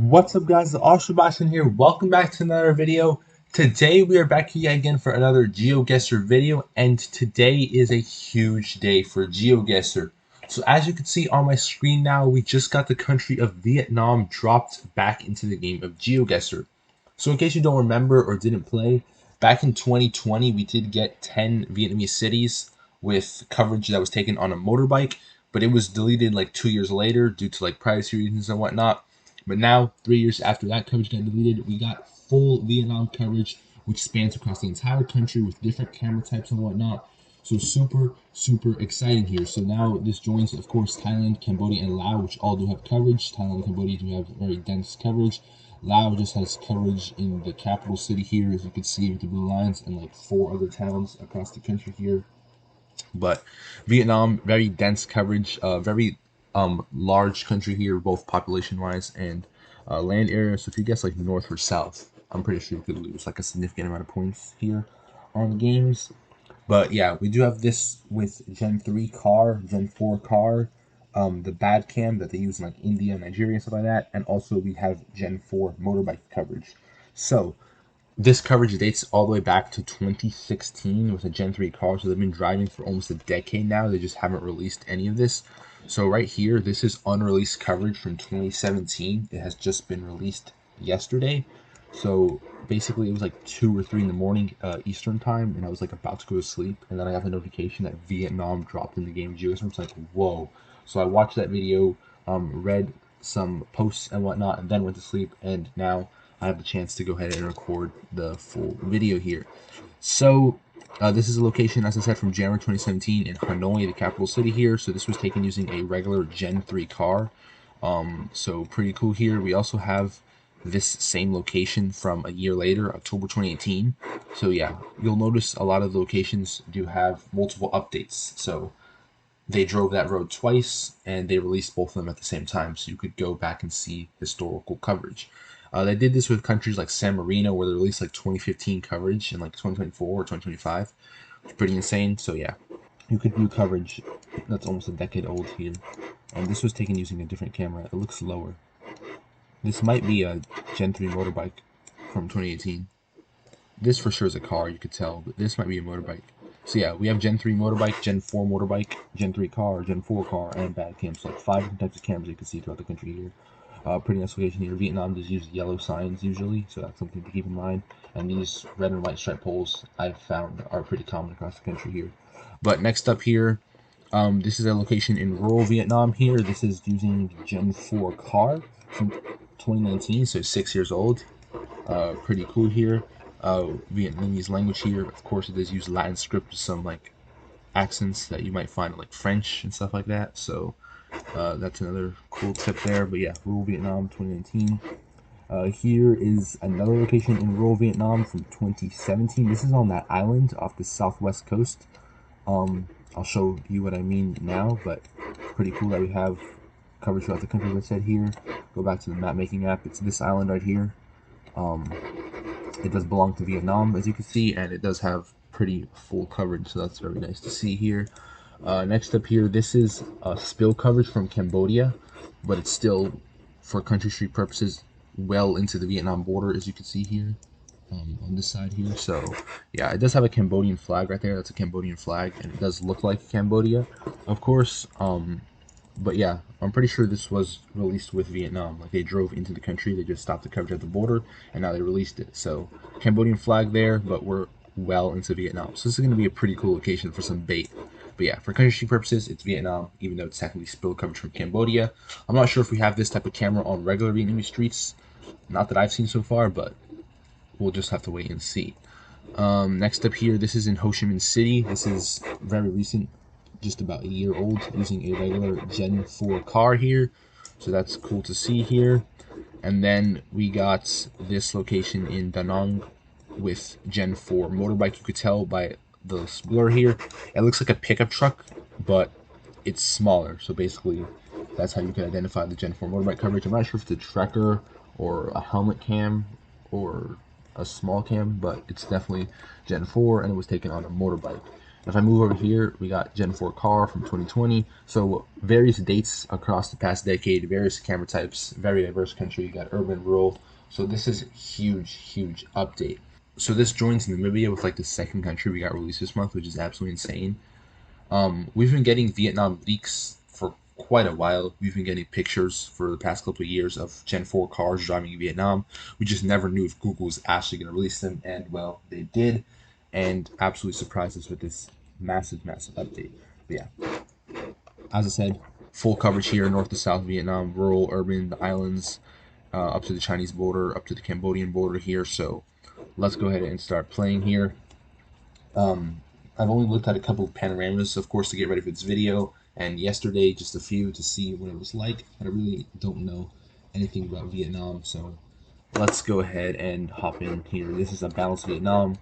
What's up guys, the Sebastian here. Welcome back to another video. Today we are back here again for another GeoGuessr video, and today is a huge day for GeoGuessr. So as you can see on my screen now, we just got the country of Vietnam dropped back into the game of GeoGuessr. So in case you don't remember or didn't play, back in 2020 we did get 10 Vietnamese cities with coverage that was taken on a motorbike, but it was deleted like 2 years later due to like privacy reasons and whatnot. But now, 3 years after that coverage got deleted, we got full Vietnam coverage, which spans across the entire country with different camera types and whatnot. So super exciting here. So now this joins, of course, Thailand, Cambodia, and Laos, which all do have coverage. Thailand and Cambodia do have very dense coverage. Laos just has coverage in the capital city here, as you can see with the blue lines, and like 4 other towns across the country here. But Vietnam, very dense coverage, very large country here, both population wise and land area. So if you guess like north or south, I'm pretty sure you could lose like a significant amount of points here on games. But yeah, we do have this with Gen 3 car, Gen 4 car, the bad cam that they use in like India, Nigeria, and stuff like that, and also we have Gen 4 motorbike coverage. So this coverage dates all the way back to 2016 with a Gen 3 car, so they've been driving for almost a decade now. They just haven't released any of this. So right here, this is unreleased coverage from 2017. It has just been released yesterday. So basically, it was like 2 or 3 in the morning Eastern time, and I was like about to go to sleep, and then I got the notification that Vietnam dropped in the game GeoGuessr. I was like, whoa. So I watched that video, read some posts and whatnot, and then went to sleep, and now I have the chance to go ahead and record the full video here. So this is a location, as I said, from January 2017 in Hanoi, the capital city here. So this was taken using a regular Gen 3 car. So pretty cool here. We also have this same location from a year later, October 2018. So yeah, you'll notice a lot of locations do have multiple updates. So they drove that road twice, and they released both of them at the same time, so you could go back and see historical coverage. They did this with countries like San Marino, where they released like 2015 coverage in like 2024 or 2025. It's pretty insane. So yeah, you could view coverage that's almost a decade old here. And this was taken using a different camera. It looks lower. This might be a Gen 3 motorbike from 2018. This for sure is a car, you could tell, but this might be a motorbike. So yeah, we have Gen 3 motorbike, Gen 4 motorbike, Gen 3 car, Gen 4 car, and bad cams. So like 5 different types of cameras you can see throughout the country here. Pretty nice location here. Vietnam does use yellow signs usually, so that's something to keep in mind. And these red and white stripe poles I've found are pretty common across the country here. But next up here, this is a location in rural Vietnam here. This is using Gen 4 car from 2019, so 6 years old. Pretty cool here. Vietnamese language here. Of course, it does use Latin script with some like accents that you might find like French and stuff like that. So that's another cool tip there. But yeah, rural Vietnam 2019. Here is another location in rural Vietnam from 2017. This is on that island off the southwest coast. I'll show you what I mean now, but pretty cool that we have coverage throughout the country, as I said here. Go back to the map making app. It's this island right here. It does belong to Vietnam, as you can see, and it does have pretty full coverage, so that's very nice to see here. Next up here, this is spill coverage from Cambodia, but it's still, for country street purposes, well into the Vietnam border, as you can see here on this side here. So yeah, it does have a Cambodian flag right there. That's a Cambodian flag, and it does look like Cambodia, of course. But yeah, I'm pretty sure this was released with Vietnam. Like they drove into the country, they just stopped the coverage at the border, and now they released it. So Cambodian flag there, but we're well into Vietnam. So this is going to be a pretty cool location for some bait. But yeah, for country purposes, it's Vietnam, even though it's technically spill coverage from Cambodia. I'm not sure if we have this type of camera on regular Vietnamese streets. Not that I've seen so far, but we'll just have to wait and see. Next up here, this is in Ho Chi Minh City. This is very recent, just about a year old, using a regular Gen 4 car here. So that's cool to see here. And then we got this location in Da Nang with Gen 4 motorbike. You could tell by the blur here. It looks like a pickup truck, but it's smaller. So basically, that's how you can identify the Gen 4 motorbike coverage. I'm not sure if it's a tracker or a helmet cam or a small cam, but it's definitely Gen 4, and it was taken on a motorbike. If I move over here, we got Gen 4 car from 2020. So various dates across the past decade, various camera types, very diverse country. You got urban, rural. So this is a huge, huge update. So this joins Namibia with like the second country we got released this month, which is absolutely insane. We've been getting Vietnam leaks for quite a while. We've been getting pictures for the past couple of years of Gen 4 cars driving in Vietnam. We just never knew if Google was actually going to release them, and well, they did, and absolutely surprised us with this massive, massive update. But yeah, as I said, full coverage here, north to south Vietnam, rural, urban, the islands, up to the Chinese border, up to the Cambodian border here. So let's go ahead and start playing here. I've only looked at a couple of panoramas, of course, to get ready for this video, and yesterday just a few to see what it was like. I really don't know anything about Vietnam, so let's go ahead and hop in here. This is a balanced Vietnam.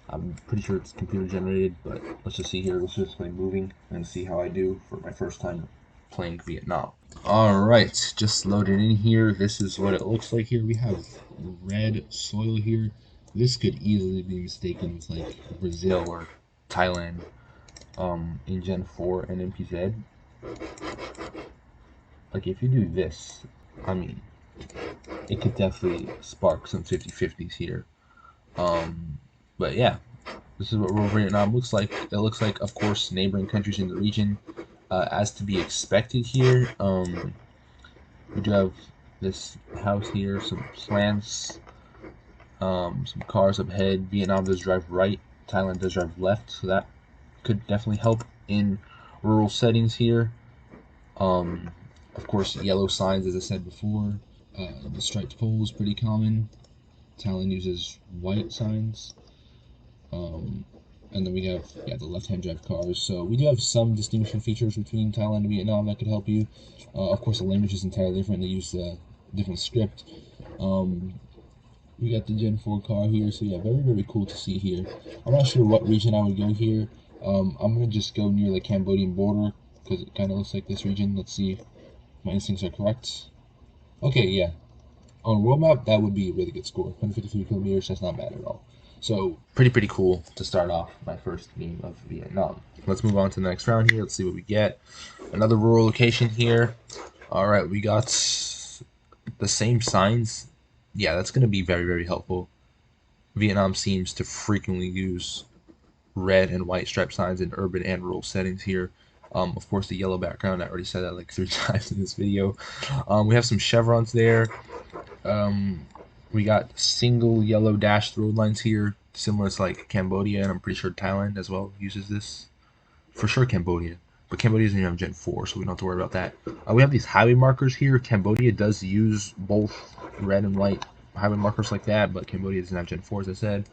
I'm pretty sure it's computer generated, but let's just see here. Let's just play moving and see how I do for my first time playing Vietnam. Alright, just loaded in here. This is what it looks like here. We have red soil here. This could easily be mistaken with like Brazil or Thailand in Gen 4 and MPZ. Like if you do this, I mean, it could definitely spark some 50-50s here. But yeah, this is what rural Vietnam looks like. It looks like, of course, neighboring countries in the region, as to be expected here. We do have this house here, some plants, some cars up ahead. Vietnam does drive right, Thailand does drive left, so that could definitely help in rural settings here. Of course, yellow signs, as I said before. The striped pole is pretty common. Thailand uses white signs. And then we have, yeah, the left-hand drive cars. So we do have some distinguishing features between Thailand and Vietnam that could help you. Of course, the language is entirely different. They use a different script. We got the Gen 4 car here. So yeah, very, very cool to see here. I'm not sure what region I would go here. I'm going to just go near the Cambodian border because it kind of looks like this region. Let's see if my instincts are correct. Okay, yeah. On a world map, that would be a really good score. 153 kilometers, that's not bad at all. So, pretty cool to start off my first game of Vietnam. Let's move on to the next round here. Let's see what we get. Another rural location here. Alright, we got the same signs. Yeah, that's going to be very, very helpful. Vietnam seems to frequently use red and white striped signs in urban and rural settings here. Of course, the yellow background, I already said that like 3 times in this video. We have some chevrons there. We got single yellow dashed road lines here, similar to like Cambodia, and I'm pretty sure Thailand as well uses this. For sure Cambodia, but Cambodia doesn't even have Gen 4, so we don't have to worry about that. We have these highway markers here. Cambodia does use both red and white highway markers like that, but Cambodia doesn't have Gen 4, as I said.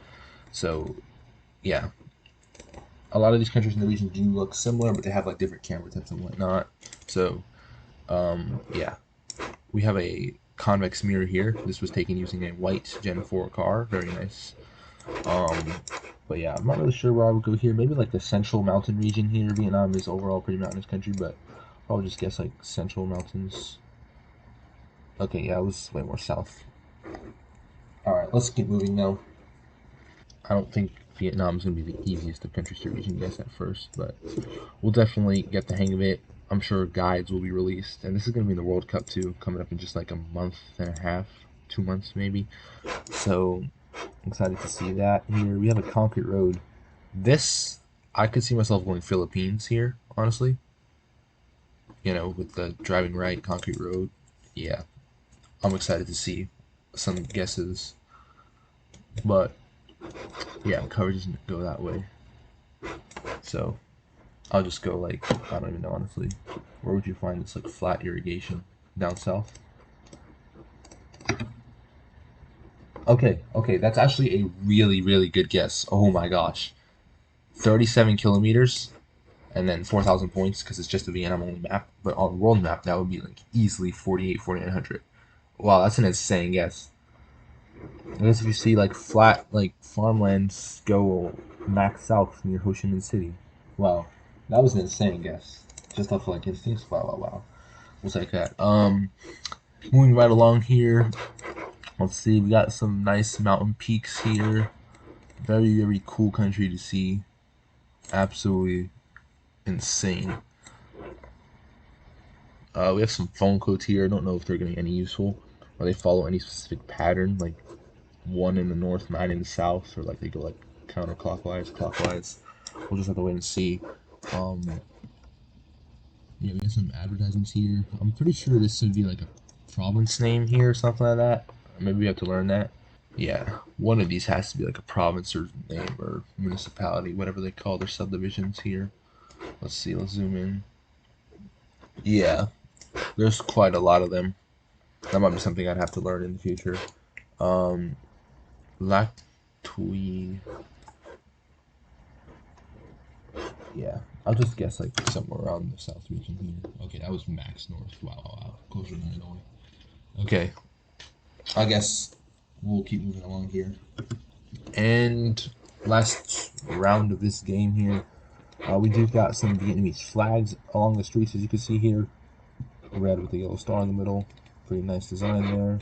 So, yeah. A lot of these countries in the region do look similar, but they have like different camera types and whatnot. So, yeah. We have a convex mirror here. This was taken using a white Gen 4 car. Very nice. But yeah, I'm not really sure where I would go here. Maybe like the central mountain region here. Vietnam is overall a pretty mountainous country, but I'll just guess like central mountains. Okay, yeah, it was way more south. Alright, let's keep moving now. I don't think Vietnam is going to be the easiest of countries to reach and guess at first, but we'll definitely get the hang of it. I'm sure guides will be released, and this is going to be in the World Cup too, coming up in just like a month and a half, 2 months maybe. So I'm excited to see that here. We have a concrete road. This, I could see myself going Philippines here, honestly. You know, with the driving right concrete road. Yeah, I'm excited to see some guesses. But yeah, coverage doesn't go that way. So I'll just go like, I don't even know honestly. Where would you find this like flat irrigation? Down south? Okay, that's actually a really, really good guess. Oh my gosh. 37 kilometers and then 4,000 points because it's just a Vietnam only map. But on world map, that would be like easily 4,900. Wow, that's an insane guess. I guess if you see like flat like farmlands go max south near Ho Chi Minh City. Wow, that was an insane guess. Just off like instincts. Wow. We'll take that. Moving right along here. Let's see, we got some nice mountain peaks here. Very, very cool country to see. absolutely insane. We have some phone codes here. I don't know if they're going to be any useful, or they follow any specific pattern, like one in the north, 9 in the south, or like they go like counterclockwise, clockwise. We'll just have to wait and see. Um, yeah, we have some advertisements here. I'm pretty sure this would be like a province name here or something like that. Maybe we have to learn that. Yeah, one of these has to be like a province or name or municipality, whatever they call their subdivisions here. Let's see, let's zoom in. Yeah, there's quite a lot of them. That might be something I'd have to learn in the future. Um, Lactui. Yeah, I'll just guess like somewhere around the south region here. Okay, that was max north. Wow. Closer than Illinois. Okay, I guess we'll keep moving along here. And last round of this game here, we do got some Vietnamese flags along the streets, as you can see here. Red with the yellow star in the middle. Pretty nice design there.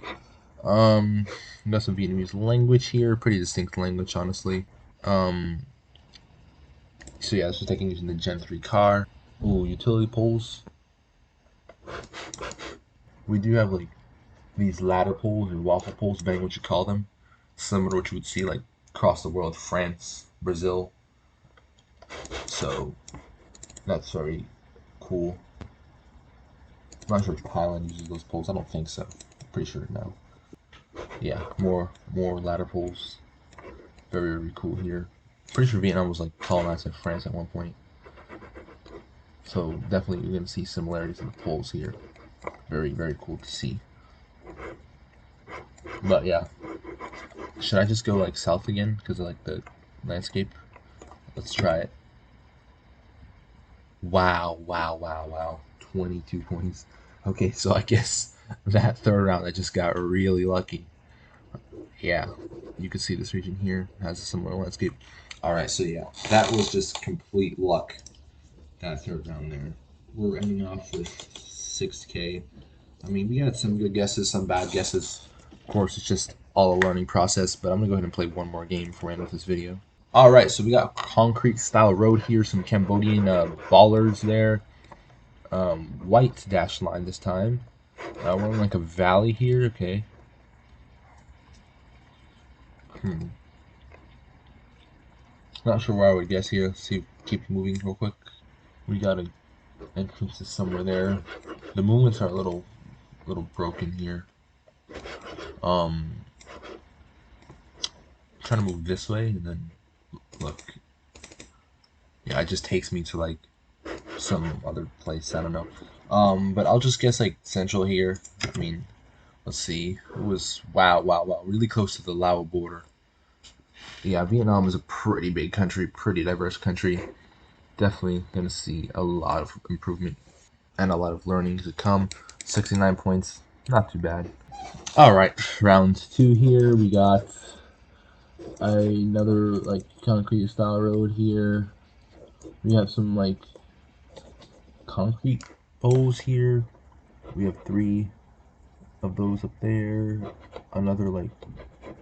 We got some Vietnamese language here. Pretty distinct language, honestly. So yeah, this was taken using the Gen 3 car. Ooh, utility poles. We do have like these ladder poles or waffle poles, depending what you call them. Similar to what you would see like across the world, France, Brazil. So that's very cool. I'm not sure if Thailand uses those poles. I don't think so. Pretty sure no. Yeah, more ladder poles. Very cool here. Pretty sure Vietnam was like colonized by France at one point. So definitely you're gonna see similarities in the poles here. Very cool to see. But yeah, should I just go like south again because of like the landscape? Let's try it. Wow. 22 points. Okay, so I guess that third round I just got really lucky. Yeah, you can see this region here has a similar landscape. Alright, so yeah, that was just complete luck, that third round there. We're ending off with 6K. I mean, we got some good guesses, some bad guesses. Of course, it's just all a learning process, but I'm going to go ahead and play one more game before I end with this video. Alright, so we got concrete style road here, some Cambodian ballers there. White dash line this time. We're in like a valley here, okay. Not sure where I would guess here. Let's see, keep moving real quick. We got an entrance somewhere there. The movements are a little broken here. Trying to move this way and then look. Yeah, it just takes me to like some other place. I don't know. But I'll just guess like central here. I mean, let's see. It was wow, really close to the Lao border. Yeah, Vietnam is a pretty big country, pretty diverse country. Definitely gonna see a lot of improvement and a lot of learning to come. 69 points, not too bad. All right, round 2 here. We got another like concrete style road here. We have some like concrete poles here. We have 3 of those up there. Another like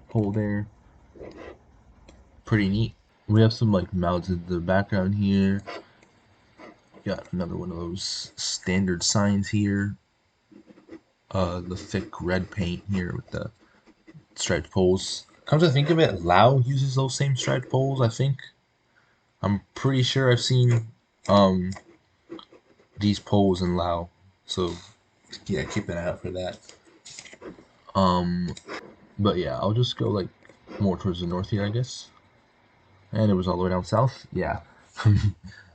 pole there. Pretty neat. We have some like mountains in the background here. Got another one of those standard signs here. The thick red paint here with the striped poles. Come to think of it, Lao uses those same striped poles, I think. I'm pretty sure I've seen these poles in Lao. So yeah, keep an eye out for that. But yeah, I'll just go like more towards the north here, I guess. And it was all the way down south. Yeah.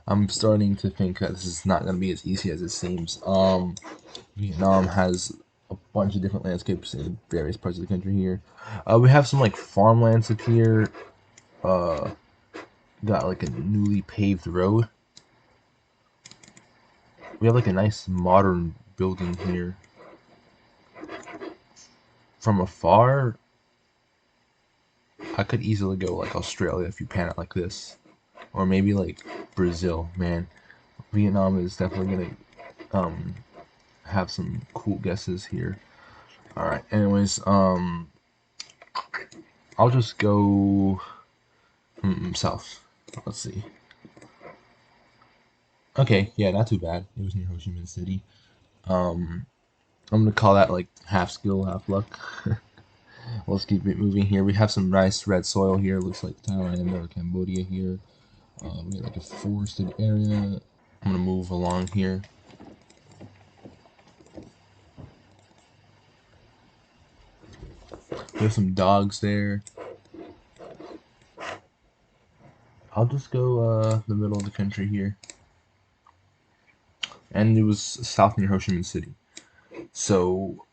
I'm starting to think that this is not going to be as easy as it seems. Vietnam has a bunch of different landscapes in various parts of the country here. We have some like farmlands up here. Got like a newly paved road. We have like a nice modern building here. From afar, I could easily go like Australia if you pan it like this. Or maybe like Brazil, man. Vietnam is definitely gonna have some cool guesses here. Alright, anyways, I'll just go south. Let's see. Okay, yeah, not too bad. It was near Ho Chi Minh City. Um, I'm gonna call that like half skill, half luck. Let's keep it moving here. We have some nice red soil here. Looks like Thailand or Cambodia here. We got like a forested area. I'm gonna move along here. There's some dogs there. I'll just go the middle of the country here. And it was south near Ho Chi Minh City. So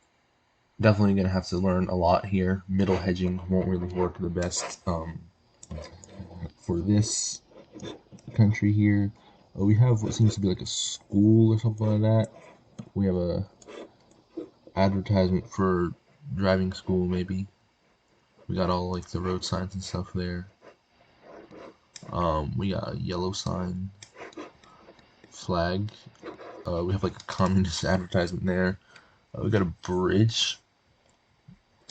definitely gonna have to learn a lot here. Middle hedging won't really work the best for this country here. We have what seems to be like a school or something like that. We have a advertisement for driving school maybe. We got all like the road signs and stuff there. We got a yellow sign, flag. We have like a communist advertisement there. We got a bridge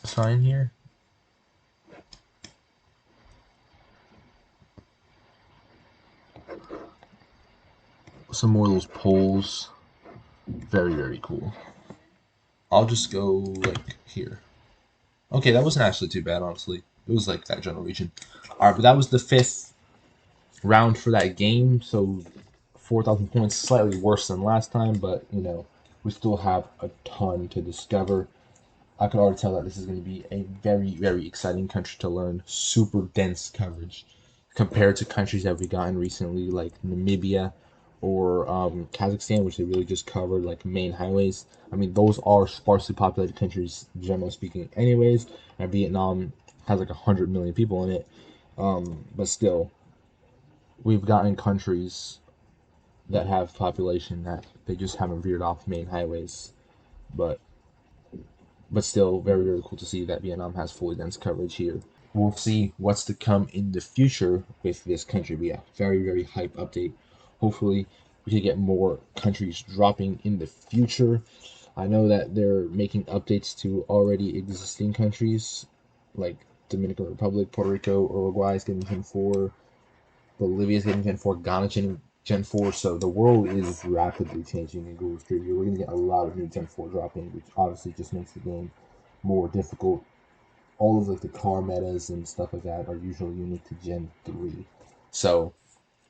sign here. Some more of those poles. Very, very cool. I'll just go like here. Okay, that wasn't actually too bad, honestly. It was like that general region. Alright, but that was the 5th round for that game, so 4,000 points, slightly worse than last time, but you know, we still have a ton to discover. I can already tell that this is going to be a very, very exciting country to learn. Super dense coverage compared to countries that we've gotten recently, like Namibia or Kazakhstan, which they really just covered, like main highways. I mean, those are sparsely populated countries, generally speaking, anyways. And Vietnam has like 100 million people in it, but still, we've gotten countries that have population that they just haven't veered off main highways, but still very, very cool to see that Vietnam has fully dense coverage here. We'll see what's to come in the future with this country. But yeah, very, very hype update. Hopefully we can get more countries dropping in the future. I know that they're making updates to already existing countries like Dominican Republic, Puerto Rico, Uruguay is getting Gen 4, Bolivia is getting Gen 4, Ghana Gen 4. So the world is rapidly changing in Google Street View. We're going to get a lot of new Gen 4 dropping, which obviously just makes the game more difficult. All of like the car metas and stuff like that are usually unique to Gen 3. So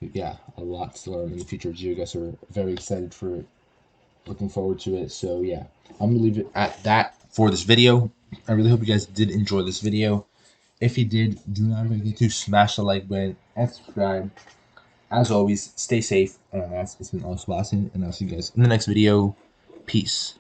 yeah, a lot to learn in the future. GeoGuessr, very excited for it. Looking forward to it. So yeah, I'm gonna leave it at that for this video. I really hope you guys did enjoy this video. If you did, do not forget to smash the like button and subscribe. As always, stay safe. It's been All Sebastian, and I'll see you guys in the next video. Peace.